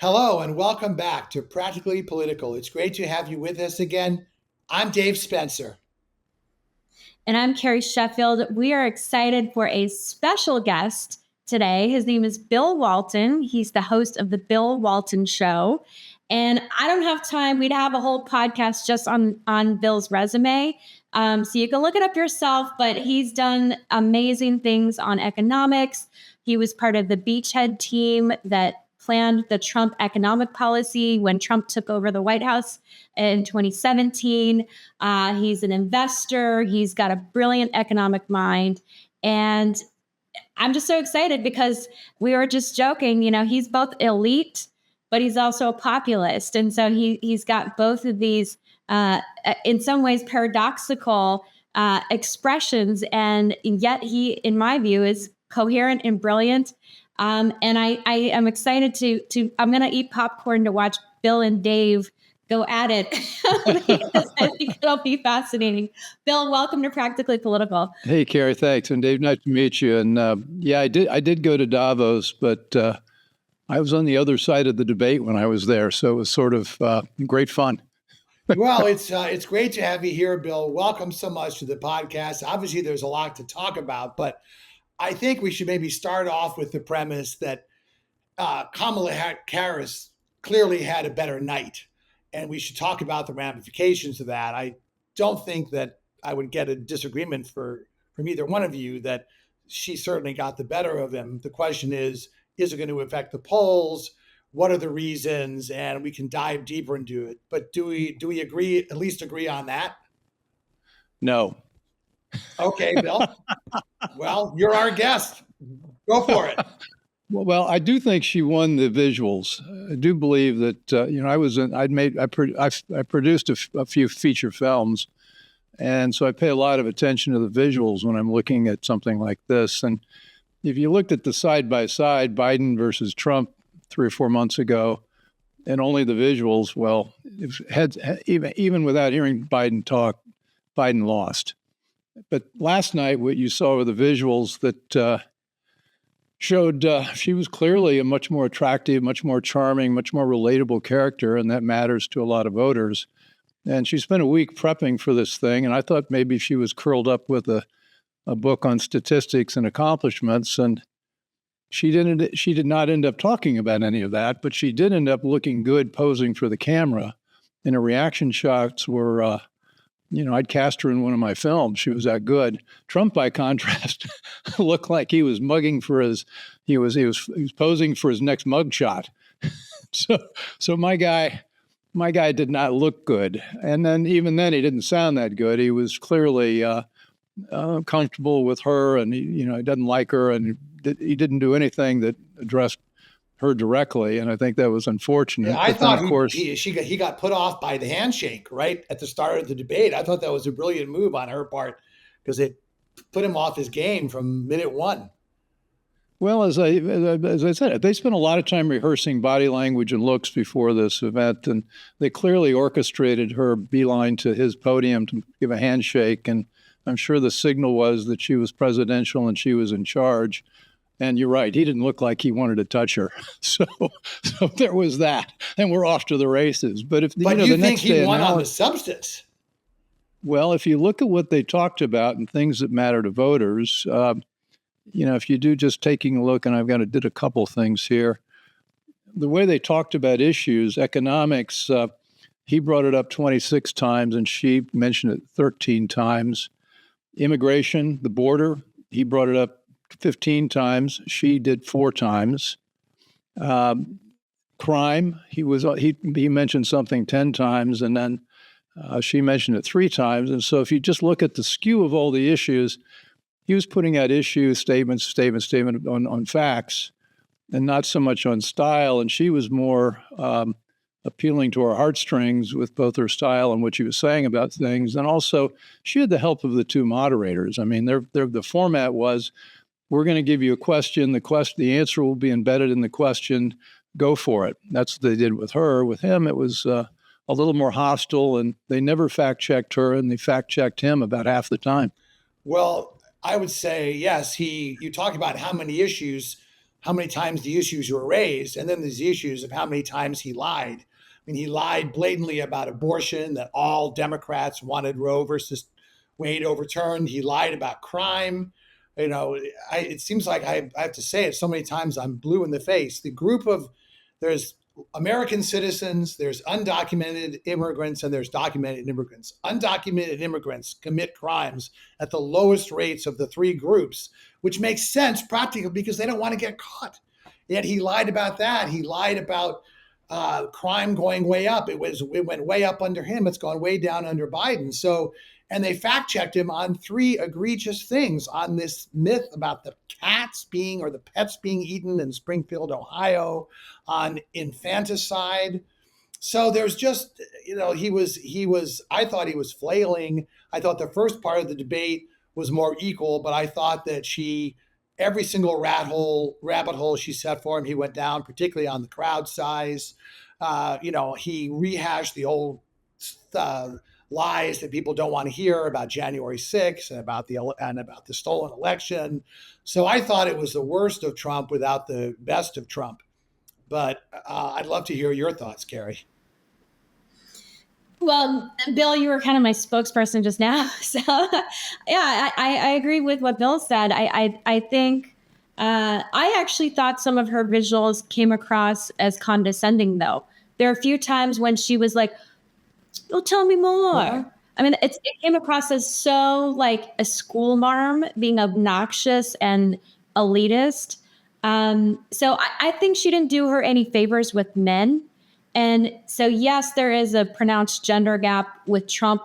Hello and welcome back to Practically Political. It's great to have you with us again. I'm Dave Spencer. And I'm Carrie Sheffield. We are excited for a special guest today. His name is Bill Walton. He's the host of the Bill Walton Show. And I don't have time. We'd have a whole podcast just on Bill's resume. So you can look it up yourself, but he's done amazing things on economics. He was part of the Beachhead team that planned the Trump economic policy when Trump took over the White House in 2017. He's an investor. He's got a brilliant economic mind. And I'm just so excited because we were just joking, he's both elite, but he's also a populist. And so he's got both of these, in some ways, paradoxical expressions. And yet he, in my view, is coherent and brilliant. And I am excited I'm going to eat popcorn to watch Bill and Dave go at it. Because I think it'll be fascinating. Bill, welcome to Practically Political. Hey, Carrie, thanks. And Dave, nice to meet you. And I did go to Davos, but I was on the other side of the debate when I was there. So it was sort of great fun. Well, it's great to have you here, Bill. Welcome so much to the podcast. Obviously, there's a lot to talk about, but I think we should maybe start off with the premise that Kamala Harris clearly had a better night, and we should talk about the ramifications of that. I don't think that I would get a disagreement from either one of you that she certainly got the better of him. The question is it going to affect the polls? What are the reasons? And we can dive deeper into it. But do we agree, at least agree on that? No. Okay, Bill. Well, you're our guest. Go for it. Well, I do think she won the visuals. I do believe that I produced a few feature films, and so I pay a lot of attention to the visuals when I'm looking at something like this. And if you looked at the side by side, Biden versus Trump 3 or 4 months ago, and only the visuals, well, even without hearing Biden talk, Biden lost. But last night, what you saw were the visuals that showed she was clearly a much more attractive, much more charming, much more relatable character, and that matters to a lot of voters. And she spent a week prepping for this thing, and I thought maybe she was curled up with a book on statistics and accomplishments, and she did not end up talking about any of that, but she did end up looking good posing for the camera, and her reaction shots were I'd cast her in one of my films. She was that good. Trump, by contrast, looked like he was mugging for he was posing for his next mug shot. So my guy did not look good. And then even then, he didn't sound that good. He was clearly comfortable with her, and he doesn't like her, and he didn't do anything that addressed her directly, and I think that was unfortunate. Yeah, I thought he got put off by the handshake right at the start of the debate. I thought that was a brilliant move on her part because it put him off his game from minute one. Well, as I said, they spent a lot of time rehearsing body language and looks before this event, and they clearly orchestrated her beeline to his podium to give a handshake, and I'm sure the signal was that she was presidential and she was in charge. And you're right, he didn't look like he wanted to touch her. So there was that, and we're off to the races. But you the think he won on the substance? Well, if you look at what they talked about and things that matter to voters, if you do just taking a look, and did a couple things here, the way they talked about issues, economics, he brought it up 26 times, and she mentioned it 13 times. Immigration, the border, he brought it up 15 times. She did 4 times. Crime, he mentioned something 10 times, and then she mentioned it 3 times. And so if you just look at the skew of all the issues, he was putting out statement on facts, and not so much on style. And she was more appealing to our heartstrings with both her style and what she was saying about things. And also, she had the help of the 2 moderators. I mean, the format was, we're going to give you a question. The answer will be embedded in the question. Go for it. That's what they did with her. With him, it was a little more hostile, and they never fact-checked her, and they fact-checked him about half the time. Well, I would say, yes, you talk about how many issues how many times the issues were raised, and then there's the issues of how many times he lied. I mean, he lied blatantly about abortion, that all Democrats wanted Roe versus Wade overturned. He lied about crime. It seems like I have to say it so many times, I'm blue in the face. There's American citizens, there's undocumented immigrants, and there's documented immigrants. Undocumented immigrants commit crimes at the lowest rates of the three groups, which makes sense practically because they don't want to get caught. Yet he lied about that. He lied about crime going way up. It went way up under him. It's gone way down under Biden. So, and they fact checked him on three egregious things on this myth about the pets being eaten in Springfield, Ohio, on infanticide. So there's just, I thought he was flailing. I thought the first part of the debate was more equal, but I thought that every single rabbit hole she set for him, he went down, particularly on the crowd size. He rehashed the old lies that people don't want to hear about January 6th and about the stolen election. So I thought it was the worst of Trump without the best of Trump. But I'd love to hear your thoughts, Carrie. Well, Bill, you were kind of my spokesperson just now. So yeah, I agree with what Bill said. I think I actually thought some of her visuals came across as condescending, though. There are a few times when she was like, "Well, tell me more." Yeah. I mean, it came across as so like a school marm being obnoxious and elitist. So I think she didn't do her any favors with men. And so, yes, there is a pronounced gender gap with Trump,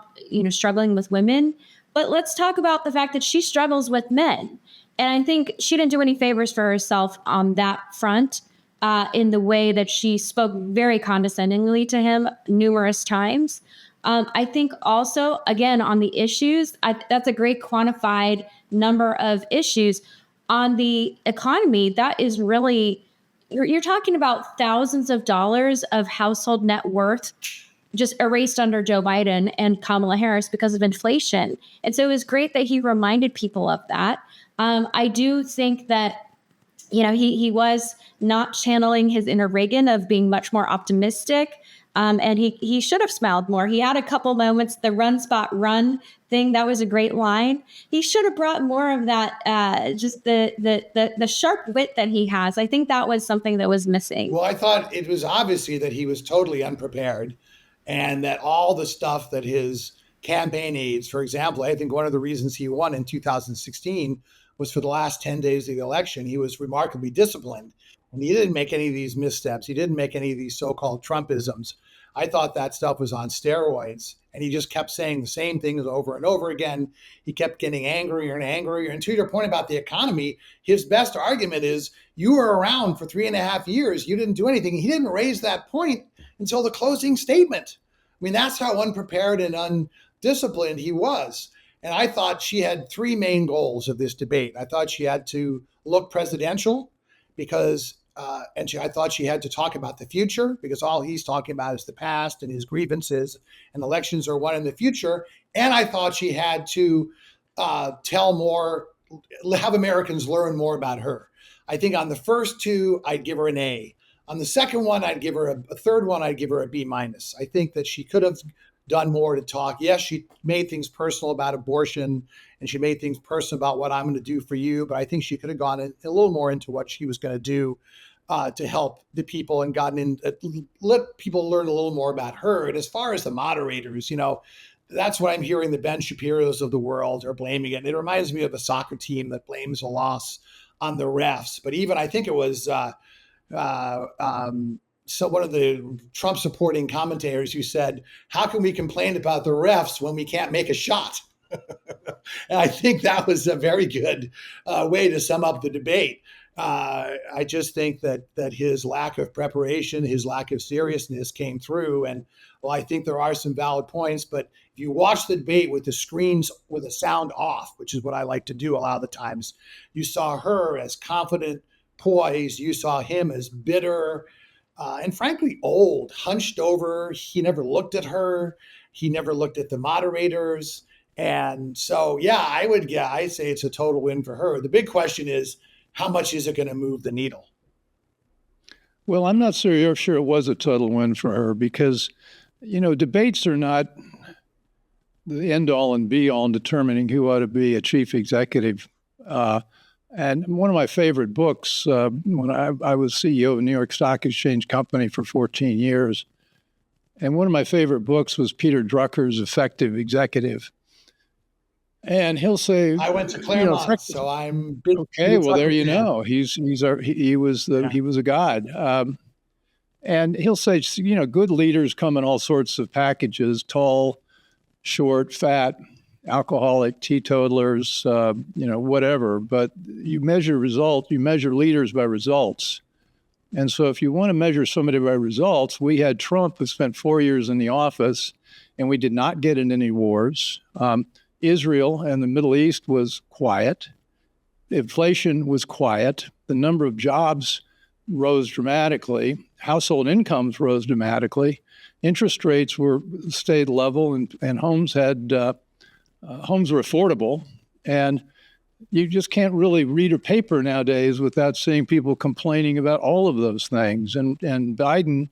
struggling with women. But let's talk about the fact that she struggles with men. And I think she didn't do any favors for herself on that front in the way that she spoke very condescendingly to him numerous times. I think also, again, on the issues, that's a great quantified number of issues. On the economy, that is really, you're talking about thousands of dollars of household net worth just erased under Joe Biden and Kamala Harris because of inflation. And so it was great that he reminded people of that. I do think that, he was not channeling his inner Reagan of being much more optimistic. And he should have smiled more. He had a couple moments, the run spot run thing, that was a great line. He should have brought more of that, just the sharp wit that he has. I think that was something that was missing. Well, I thought it was obviously that he was totally unprepared and that all the stuff that his campaign aides, for example, I think one of the reasons he won in 2016 was for the last 10 days of the election. He was remarkably disciplined. And he didn't make any of these missteps. He didn't make any of these so-called Trumpisms. I thought that stuff was on steroids. And he just kept saying the same things over and over again. He kept getting angrier and angrier. And to your point about the economy, his best argument is, you were around for 3.5 years. You didn't do anything. He didn't raise that point until the closing statement. I mean, that's how unprepared and undisciplined he was. And I thought she had three main goals of this debate. I thought she had to look presidential because I thought she had to talk about the future because all he's talking about is the past and his grievances, and elections are won in the future. And I thought she had to tell more, have Americans learn more about her. I think on the first two, I'd give her an A. On the second one, I'd give her a third one, I'd give her a B-. I think that she could have done more to talk. Yes, she made things personal about abortion and she made things personal about what I'm going to do for you. But I think she could have gone a little more into what she was going to do to help the people and let people learn a little more about her. And as far as the moderators, that's what I'm hearing the Ben Shapiro's of the world are blaming it. And it reminds me of a soccer team that blames a loss on the refs. But even I think it was so one of the Trump supporting commentators who said, how can we complain about the refs when we can't make a shot? And I think that was a very good way to sum up the debate. I just think that his lack of preparation, his lack of seriousness came through. And well, I think there are some valid points, but if you watch the debate with the screens with the sound off, which is what I like to do a lot of the times, you saw her as confident, poised. You saw him as bitter, and frankly, old, hunched over. He never looked at her. He never looked at the moderators. And so, yeah, I'd say it's a total win for her. The big question is, how much is it going to move the needle? Well, I'm not sure it was a total win for her because, debates are not the end all and be all in determining who ought to be a chief executive. And one of my favorite books, when I was CEO of a New York Stock Exchange company for 14 years, and one of my favorite books was Peter Drucker's Effective Executive. And he'll say, I went to Claremont, so I'm big. Okay. Well, there you know, he was a god. And he'll say, good leaders come in all sorts of packages: tall, short, fat, alcoholic, teetotalers, whatever. But you measure leaders by results. And so if you want to measure somebody by results, we had Trump, who spent 4 years in the office, and we did not get in any wars. Israel and the Middle East was quiet. Inflation was quiet. The number of jobs rose dramatically. Household incomes rose dramatically. Interest rates stayed level, and homes were affordable. And you just can't really read a paper nowadays without seeing people complaining about all of those things. And Biden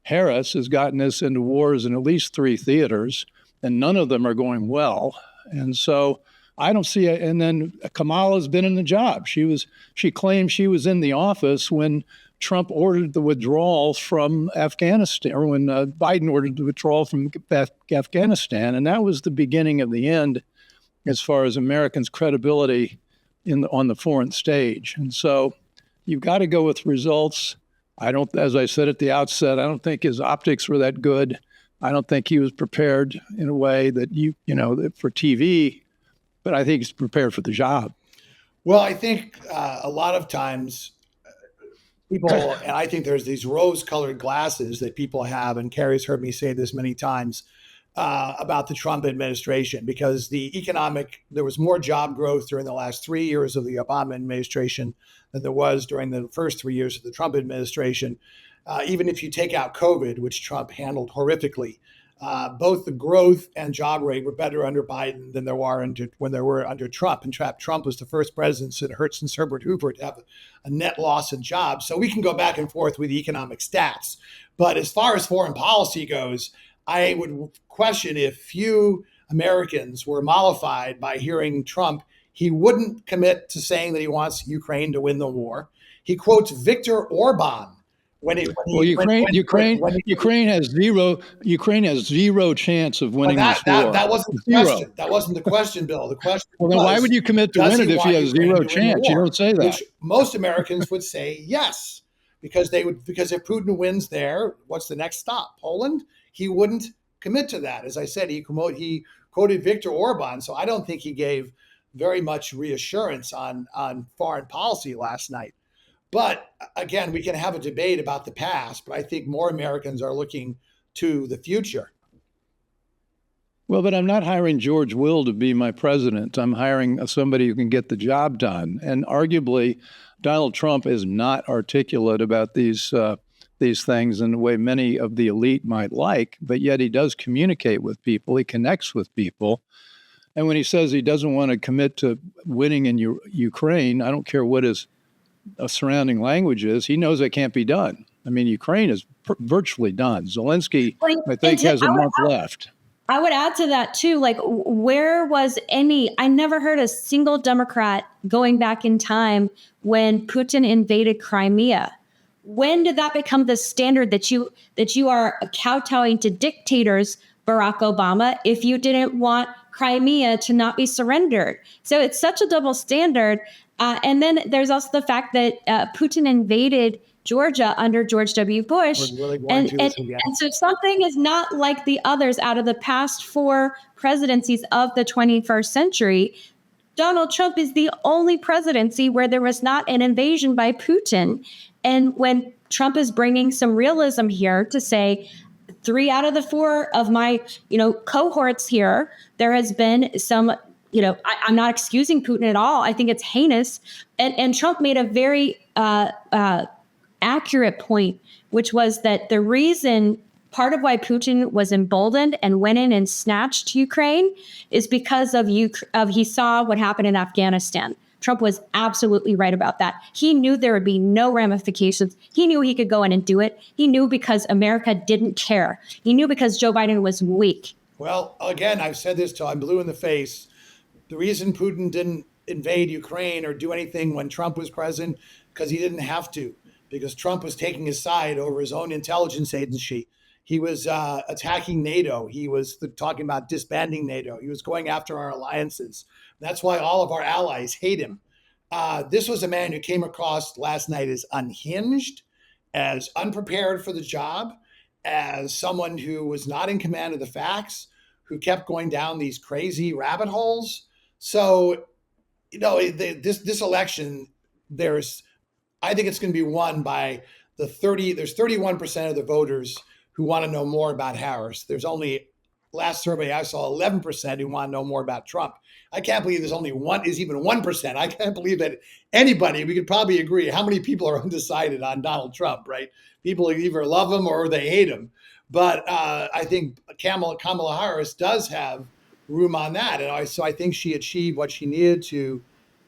Harris has gotten us into wars in at least 3 theaters, and none of them are going well. And so I don't see it. And then Kamala's been in the job. She claimed she was in the office when Trump ordered the withdrawal from Afghanistan, or when Biden ordered the withdrawal from Afghanistan. And that was the beginning of the end as far as Americans' credibility on the foreign stage. And so you've got to go with results. As I said at the outset, I don't think his optics were that good. I don't think he was prepared in a way that for TV, but I think he's prepared for the job. Well, I think a lot of times people, and I think there's these rose-colored glasses that people have, and Carrie's heard me say this many times about the Trump administration, because there was more job growth during the last 3 years of the Obama administration than there was during the first 3 years of the Trump administration. Even if you take out COVID, which Trump handled horrifically, both the growth and job rate were better under Biden than when they were under Trump. In fact, Trump was the first president since Herbert Hoover to have a net loss in jobs. So we can go back and forth with the economic stats. But as far as foreign policy goes, I would question if few Americans were mollified by hearing Trump. He wouldn't commit to saying that he wants Ukraine to win the war. He quotes Viktor Orban. Ukraine has zero chance of winning this war. That wasn't the question. That wasn't the question, Bill. The question was, then why would you commit to win it if he has zero chance? You don't say that. Which most Americans would say yes, because if Putin wins there, what's the next stop? Poland? He wouldn't commit to that. As I said, he quoted Viktor Orban, so I don't think he gave very much reassurance on foreign policy last night. But again, we can have a debate about the past, but I think more Americans are looking to the future. Well, but I'm not hiring George Will to be my president. I'm hiring somebody who can get the job done. And arguably, Donald Trump is not articulate about these things in the way many of the elite might like, but yet he does communicate with people. He connects with people. And when he says he doesn't want to commit to winning in Ukraine, I don't care what his surrounding language is, he knows it can't be done. I mean, Ukraine is virtually done. Zelensky, I think, has a month left. I would add to that, too, where was I never heard a single Democrat going back in time when Putin invaded Crimea. When did that become the standard that you are kowtowing to dictators, Barack Obama, if you didn't want Crimea to not be surrendered? So it's such a double standard. And then there's also the fact that Putin invaded Georgia under George W. Bush. And so something is not like the others out of the past 4 presidencies of the 21st century. Donald Trump is the only presidency where there was not an invasion by Putin. And when Trump is bringing some realism here to say 3 out of the 4 of my, cohorts here, there has been some, I'm not excusing Putin at all. I think it's heinous. And Trump made a very accurate point, which was that the reason part of why Putin was emboldened and went in and snatched Ukraine is because of he saw what happened in Afghanistan. Trump was absolutely right about that. He knew there would be no ramifications. He knew he could go in and do it. He knew because America didn't care. He knew because Joe Biden was weak. Well, again, I've said this till I'm blue in the face. The reason Putin didn't invade Ukraine or do anything when Trump was president, because he didn't have to, because Trump was taking his side over his own intelligence agency. He was attacking NATO. He was talking about disbanding NATO. He was going after our alliances. That's why all of our allies hate him. This was a man who came across last night as unhinged, as unprepared for the job, as someone who was not in command of the facts, who kept going down these crazy rabbit holes. So, this election, I think it's going to be won by there's 31% of the voters who want to know more about Harris. There's only, last survey I saw, 11% who want to know more about Trump. I can't believe there's only even 1%. I can't believe that anybody, we could probably agree, how many people are undecided on Donald Trump, right? People either love him or they hate him. But I think Kamala Harris does have room on that. And so I think she achieved what she needed to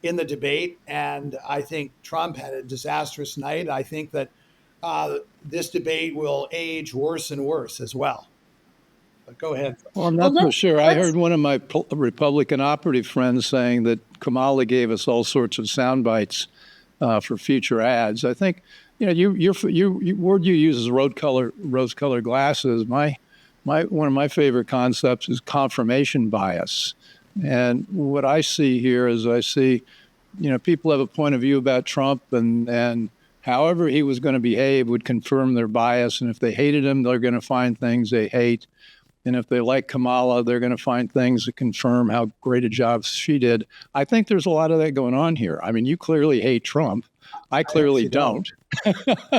in the debate. And I think Trump had a disastrous night. I think that this debate will age worse and worse as well. But go ahead. Well, I'm not so sure. I heard one of my Republican operative friends saying that Kamala gave us all sorts of sound bites for future ads. I think, your word you use is rose-colored glasses. One of my favorite concepts is confirmation bias. And what I see here is people have a point of view about Trump, and however he was going to behave would confirm their bias. And if they hated him, they're going to find things they hate. And if they like Kamala, they're going to find things that confirm how great a job she did. I think there's a lot of that going on here. I mean, you clearly hate Trump. I clearly don't.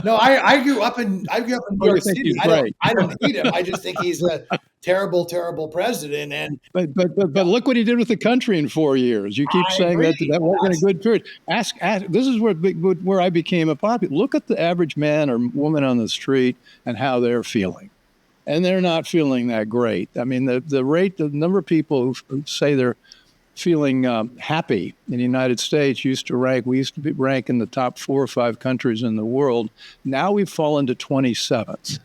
No, I grew up in New York City. I don't hate him. I just think he's a terrible, terrible president. And but look what he did with the country in 4 years. You keep saying that wasn't a good period. Ask. This is where I became a popular. Look at the average man or woman on the street and how they're feeling, and they're not feeling that great. I mean, the number of people who say they're feeling happy in the United States used to rank in the top 4 or 5 countries in the world. Now we've fallen to 27th.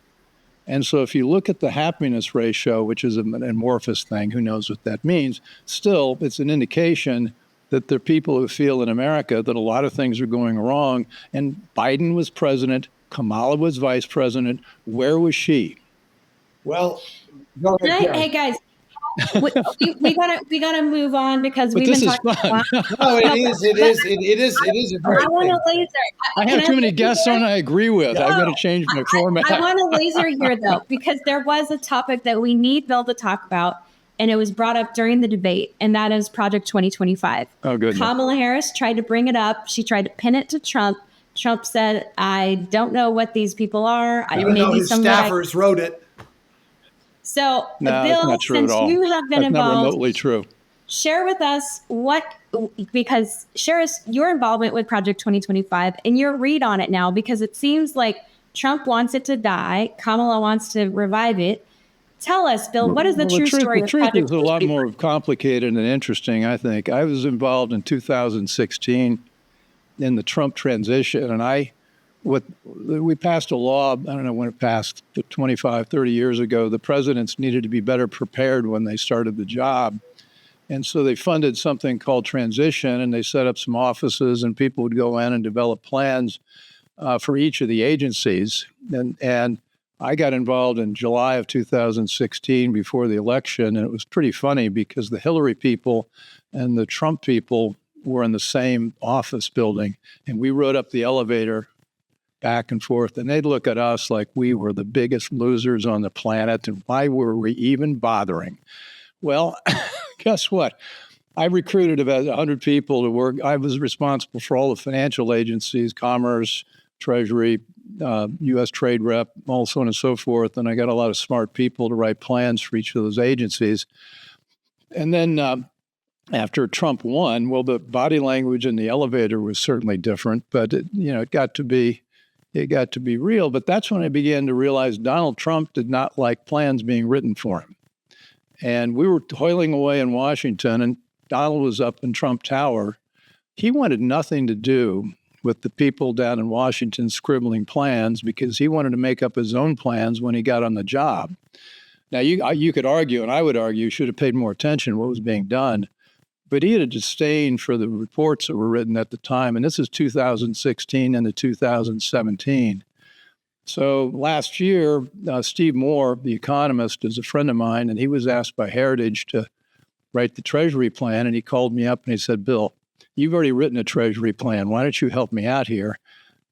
And so if you look at the happiness ratio, which is an amorphous thing, who knows what that means, still it's an indication that there are people who feel in America that a lot of things are going wrong. And Biden was president, Kamala was vice president. Where was she? Well, hey guys, we gotta move on because we've been talking about. No, it is a very. I want a laser. I have too many guests on I agree with. I've got to change my format. I want a laser here though, because there was a topic that we need Bill to talk about, and it was brought up during the debate, and that is Project 2025. Oh, good. Kamala Harris tried to bring it up. She tried to pin it to Trump. Trump said, "I don't know what these people are." Even though his staffers wrote it. So, no, Bill, since you have been involved, not remotely true. Share with us share us your involvement with Project 2025 and your read on it now, because it seems like Trump wants it to die. Kamala wants to revive it. Tell us, Bill, what is the true story of Project 2025? The truth is a lot more complicated and interesting, I think. I was involved in 2016 in the Trump transition, and we passed a law, I don't know when it passed, 25, 30 years ago. The presidents needed to be better prepared when they started the job. And so they funded something called transition, and they set up some offices, and people would go in and develop plans for each of the agencies. And I got involved in July of 2016 before the election, and it was pretty funny because the Hillary people and the Trump people were in the same office building, and we rode up the elevator back and forth, and they'd look at us like we were the biggest losers on the planet, and why were we even bothering? Well, guess what? I recruited about 100 people to work. I was responsible for all the financial agencies, Commerce, Treasury, U.S. Trade Rep, all so on and so forth, and I got a lot of smart people to write plans for each of those agencies. And then after Trump won, well, the body language in the elevator was certainly different, but it got to be real. But that's when I began to realize Donald Trump did not like plans being written for him. And we were toiling away in Washington, and Donald was up in Trump Tower he wanted nothing to do with the people down in Washington scribbling plans because he wanted to make up his own plans when he got on the job. Now, you could argue, and I would argue, you should have paid more attention to what was being done. But he had a disdain for the reports that were written at the time, and this is 2016 into 2017. So last year, Steve Moore, the economist, is a friend of mine, and he was asked by Heritage to write the Treasury plan, and he called me up and he said, Bill, you've already written a Treasury plan. Why don't you help me out here?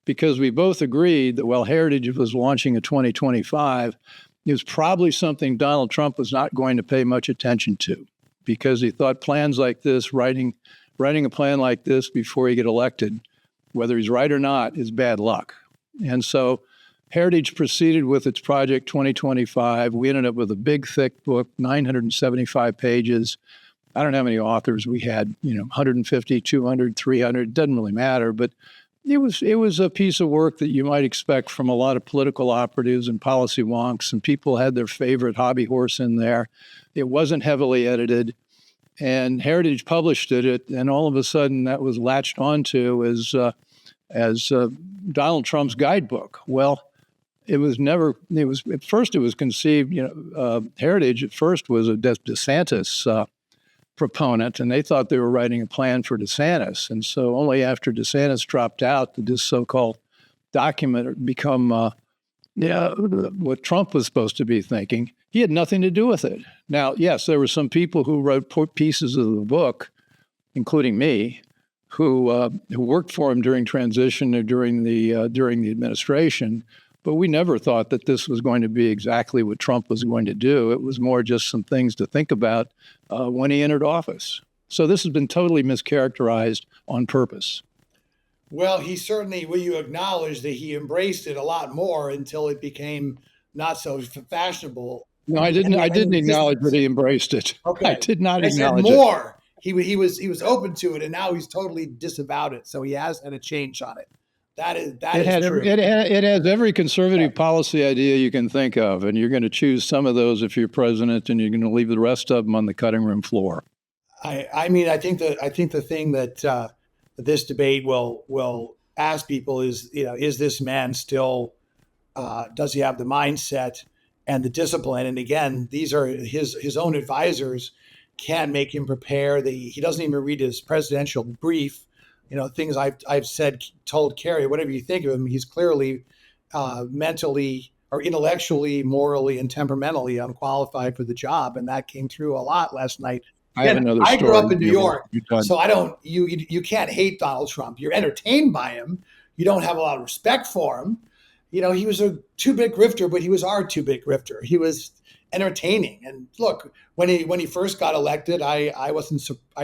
Because we both agreed that while Heritage was launching a 2025, it was probably something Donald Trump was not going to pay much attention to, because he thought plans like this, writing a plan like this before you get elected, whether he's right or not, is bad luck. And so Heritage proceeded with its Project 2025. We ended up with a big, thick book, 975 pages. I don't know how many authors we had, 150, 200, 300, doesn't really matter. But it was a piece of work that you might expect from a lot of political operatives and policy wonks, and people had their favorite hobby horse in there. It wasn't heavily edited, and Heritage published it, and all of a sudden that was latched onto as Donald Trump's guidebook. Well, at first it was conceived, Heritage at first was a DeSantis proponent, and they thought they were writing a plan for DeSantis. And so only after DeSantis dropped out did this so-called document become what Trump was supposed to be thinking. He had nothing to do with it. Now, yes, there were some people who wrote pieces of the book, including me, who worked for him during transition or during the administration. But we never thought that this was going to be exactly what Trump was going to do. It was more just some things to think about when he entered office. So this has been totally mischaracterized on purpose. Well, will you acknowledge that he embraced it a lot more until it became not so fashionable? No, I didn't acknowledge that he embraced it. Okay. I did not acknowledge said more. it. He was open to it, and now he's totally disavowed it. So he has had a change on it. That is true. It has every conservative policy idea you can think of, and you're going to choose some of those if you're president, and you're going to leave the rest of them on the cutting room floor. I think the thing that this debate will ask people is, is this man still, does he have the mindset and the discipline? And again, these are his own advisors can't make him prepare. He doesn't even read his presidential brief. Things I've told Carrie, whatever you think of him, he's clearly mentally or intellectually, morally, and temperamentally unqualified for the job. And that came through a lot last night. I have another story. I grew up in New York, so you can't hate Donald Trump. You're entertained by him. You don't have a lot of respect for him. He was a too-big grifter, but he was our too-big grifter. He was entertaining. And look, when he first got elected, I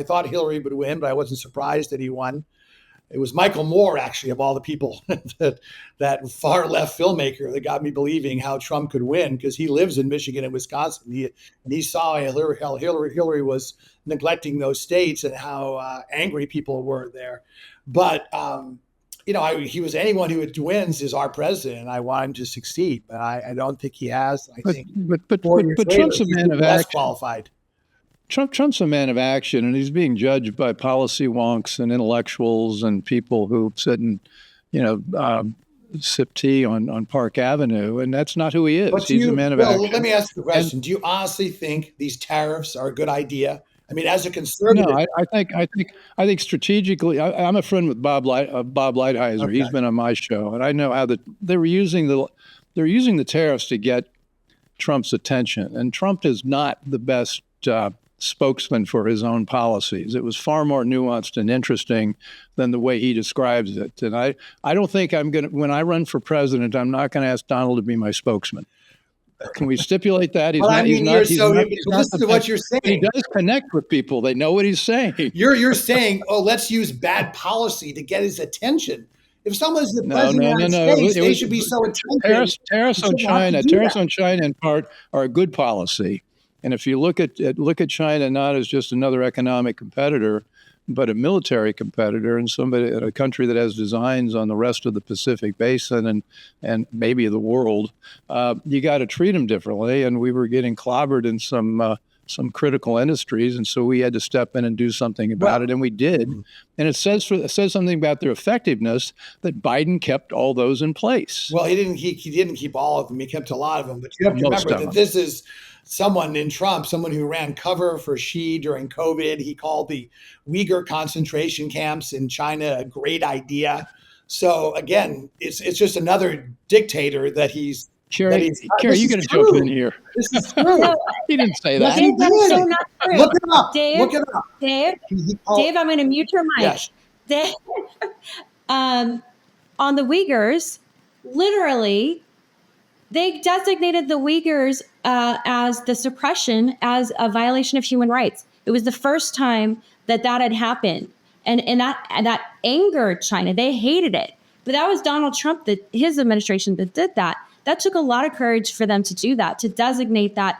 thought Hillary would win, but I wasn't surprised that he won. It was Michael Moore, actually, of all the people, that far left filmmaker that got me believing how Trump could win, because he lives in Michigan and Wisconsin. He saw how Hillary was neglecting those states and how angry people were there. But he was anyone who wins is our president. I want him to succeed, but I don't think he has. But Trump's a man of action. Qualified. Trump's a man of action, and he's being judged by policy wonks and intellectuals and people who sit and, sip tea on Park Avenue, and that's not who he is. He's a man of action. Let me ask you a question. Do you honestly think these tariffs are a good idea? I mean, as a conservative, no, I think strategically. I'm a friend with Bob Lighthizer. Okay. He's been on my show, and I know how they're using the tariffs to get Trump's attention, and Trump is not the best spokesman for his own policies. It was far more nuanced and interesting than the way he describes it. And I don't think when I run for president, I'm not going to ask Donald to be my spokesman. Can we stipulate that? Listen to what you're saying. He does connect with people. They know what he's saying. You're saying, let's use bad policy to get his attention. If someone's the president of the United States, they should be so attentive. Tariffs on China in part are a good policy. And if you look at China not as just another economic competitor, but a military competitor and a country that has designs on the rest of the Pacific Basin and maybe the world, you got to treat them differently. And we were getting clobbered in some some critical industries, and so we had to step in and do something about it, and we did. And it says something about their effectiveness that Biden kept all those in place. Well, he didn't keep all of them. He kept a lot of them. But you have to remember that this is someone in Trump, someone who ran cover for Xi during COVID. He called the Uyghur concentration camps in China a great idea. So again, it's just another dictator that he's. Carrie, you got to jump in here. This is true. He didn't say that. Dave, that's so not true. Look it up. Dave, Look it up. Dave, I'm going to mute your mic. Yes. Dave, on the Uyghurs, literally, they designated the Uyghurs as the suppression, as a violation of human rights. It was the first time that had happened. And that angered China. They hated it. But that was Donald Trump, his administration that did that. That took a lot of courage for them to do that, to designate that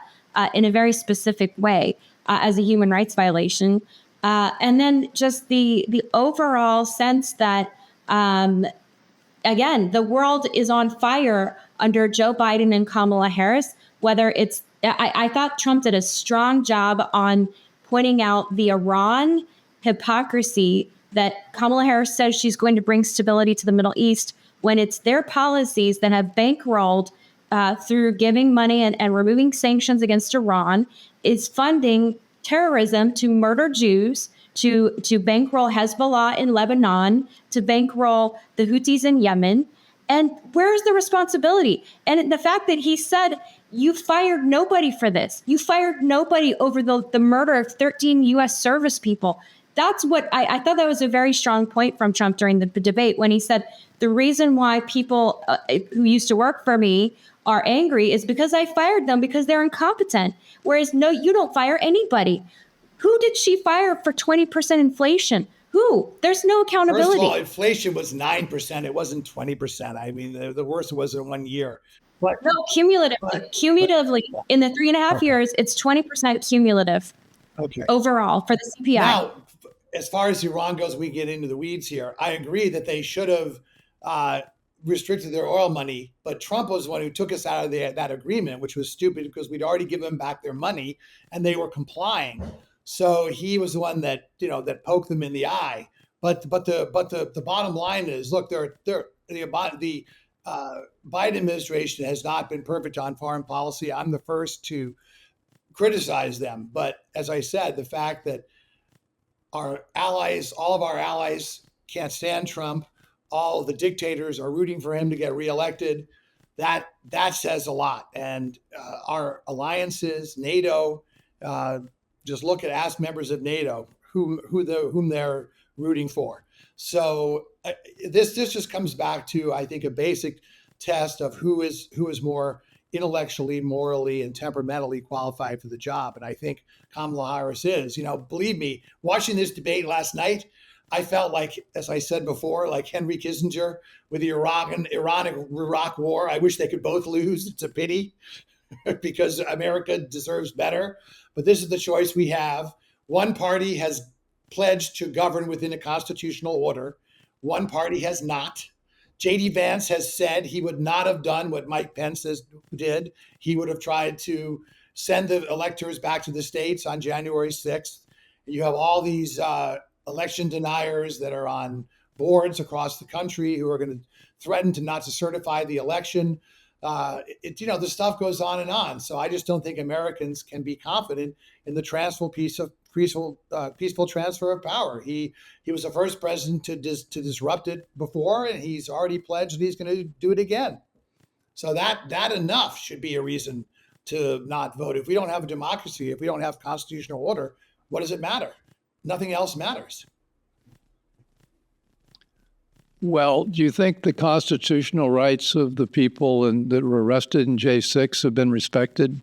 in a very specific way as a human rights violation. And then just the overall sense that, again, the world is on fire under Joe Biden and Kamala Harris, I thought Trump did a strong job on pointing out the Iran hypocrisy that Kamala Harris says she's going to bring stability to the Middle East, when it's their policies that have bankrolled through giving money and removing sanctions against Iran, is funding terrorism to murder Jews, to bankroll Hezbollah in Lebanon, to bankroll the Houthis in Yemen. And where's the responsibility? And the fact that he said, you fired nobody for this. You fired nobody over the murder of 13 U.S. service people. That's what I thought that was a very strong point from Trump during the debate, when he said, the reason why people who used to work for me are angry is because I fired them because they're incompetent. Whereas, no, you don't fire anybody. Who did she fire for 20% inflation? Who? There's no accountability. First of all, inflation was 9%. It wasn't 20%. I mean, the worst it was in 1 year. But no, cumulatively, in the 3.5 years, it's 20% cumulative. Okay. Overall for the CPI. Now, as far as Iran goes, we get into the weeds here. I agree that they should have restricted their oil money, but Trump was the one who took us out of that agreement, which was stupid because we'd already given them back their money and they were complying. So he was the one that poked them in the eye. But the bottom line is, look, the Biden administration has not been perfect on foreign policy. I'm the first to criticize them, but as I said, the fact that our allies, all of our allies, can't stand Trump, all the dictators are rooting for him to get reelected, that says a lot. And our alliances, NATO, just ask members of NATO whom they're rooting for. So this just comes back to, I think, a basic test of who is more intellectually, morally, and temperamentally qualified for the job. And I think Kamala Harris is. Believe me, watching this debate last night, I felt like, as I said before, like Henry Kissinger with the Iran-Iraq war. I wish they could both lose. It's a pity because America deserves better. But this is the choice we have. One party has pledged to govern within a constitutional order. One party has not. J.D. Vance has said he would not have done what Mike Pence did. He would have tried to send the electors back to the states on January 6th. You have all these election deniers that are on boards across the country who are going to threaten not to certify the election. The stuff goes on and on. So I just don't think Americans can be confident in the peaceful transfer of power. He was the first president to disrupt it before, and he's already pledged that he's going to do it again. So that enough should be a reason to not vote. If we don't have a democracy, if we don't have constitutional order, what does it matter? Nothing else matters. Well, do you think the constitutional rights of the people that were arrested in J6 have been respected?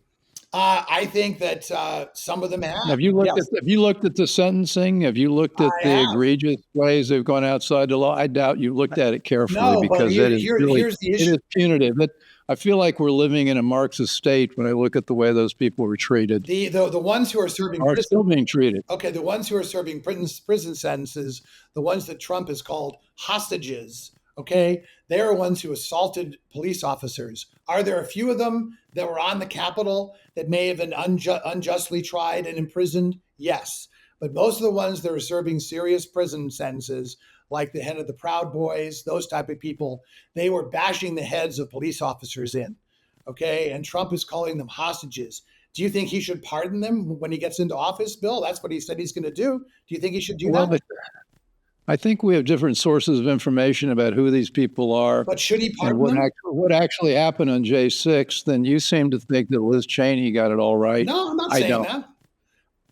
I think that some of them have. Have you looked at the sentencing? Have you looked at the egregious ways they've gone outside the law? I doubt you looked at it carefully because it is punitive. But I feel like we're living in a Marxist state when I look at the way those people were treated. The ones who are serving are still being treated. Okay, the ones who are serving prison sentences, the ones that Trump has called hostages, Okay. They are ones who assaulted police officers. Are there a few of them that were on the Capitol that may have been unjustly tried and imprisoned? Yes. But most of the ones that are serving serious prison sentences, like the head of the Proud Boys, those type of people, they were bashing the heads of police officers in. Okay. And Trump is calling them hostages. Do you think he should pardon them when he gets into office, Bill? That's what he said he's going to do. Do you think he should do that? But I think we have different sources of information about who these people are. But should he and pardon them? what actually happened on J6, then you seem to think that Liz Cheney got it all right. No, I'm not I saying don't. that.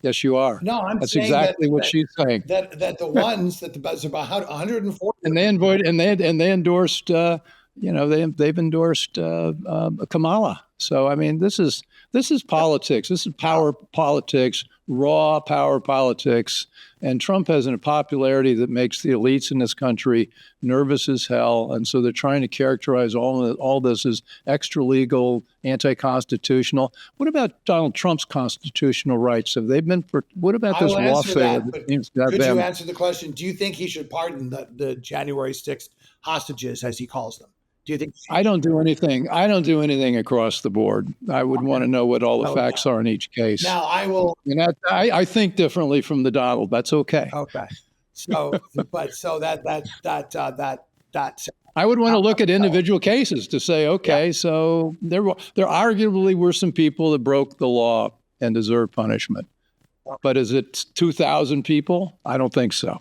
Yes, you are. No, That's saying exactly what she's saying. That the ones that there's about 140, And they endorsed, they've endorsed Kamala. So I mean, this is politics. This is power politics, raw power politics. And Trump has a popularity that makes the elites in this country nervous as hell. And so they're trying to characterize all this as extra legal, anti-constitutional. What about Donald Trump's constitutional rights? Have they been? What about this lawfare? Could you answer the question? Do you think he should pardon the January 6th hostages, as he calls them? Do you think? I don't do anything. I don't do anything across the board. I would want to know what all the facts are in each case. Now I will. And I think differently from the Donald. That's okay. Okay. So, that. I would want to look at individual cases to say, okay, so there arguably were some people that broke the law and deserve punishment. But is it 2,000 people? I don't think so.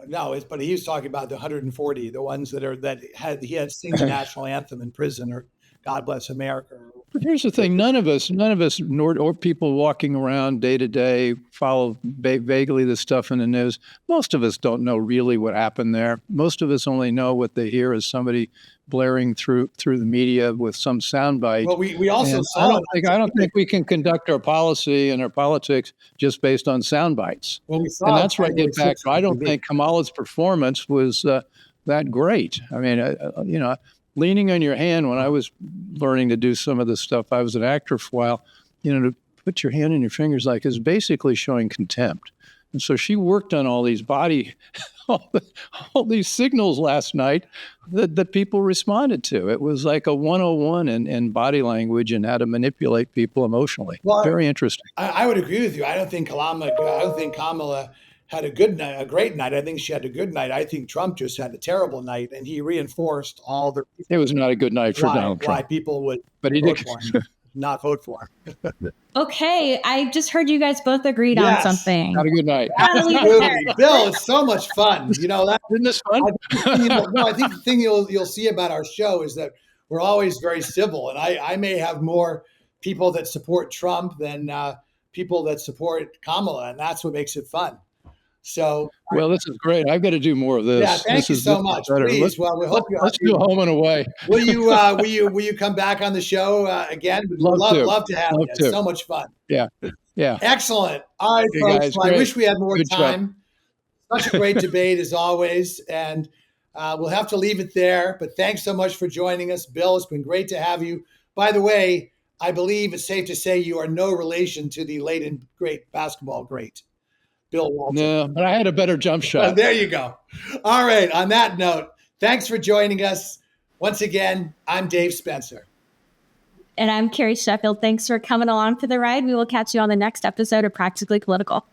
No, but he was talking about the 140, the ones he had sing the national anthem in prison, or God Bless America. But here's the thing: none of us, or people walking around day to day, follow vaguely the stuff in the news. Most of us don't know really what happened there. Most of us only know what they hear as somebody blaring through the media with some soundbite. Well, we also saw. I don't think we can conduct our policy and our politics just based on sound bites. Well, we saw, and that's where I get back. I don't think Kamala's performance was that great. I mean, leaning on your hand when I was learning to do some of this stuff, I was an actor for a while. To put your hand in your fingers like is basically showing contempt. And so she worked on all these all these signals last night that people responded to. It was like a 101 in body language and how to manipulate people emotionally. Well, very interesting. I would agree with you. I don't think Kamala had a great night. I think she had a good night. I think Trump just had a terrible night, and he reinforced all the. It was not a good night for Donald Trump. Why people would, but he did not vote for him. Okay, I just heard you guys both agreed on something. Have a good night. Bill, it's so much fun. Isn't this fun? I think the thing you'll see about our show is that we're always very civil, and I may have more people that support Trump than people that support Kamala, and that's what makes it fun. So, well, this is great. I've got to do more of this. Yeah, thank you so much. Please, well, we hope let's do Home and Away. Will you come back on the show again? Love to have you. It's so much fun. Yeah. Excellent. All right, folks. Guys, well, I wish we had more time. Job. Such a great debate as always, and we'll have to leave it there. But thanks so much for joining us, Bill. It's been great to have you. By the way, I believe it's safe to say you are no relation to the late and great basketball great, Bill Walton. No, but I had a better jump shot. There you go. All right. On that note, thanks for joining us. Once again, I'm Dave Spencer. And I'm Carrie Sheffield. Thanks for coming along for the ride. We will catch you on the next episode of Practically Political.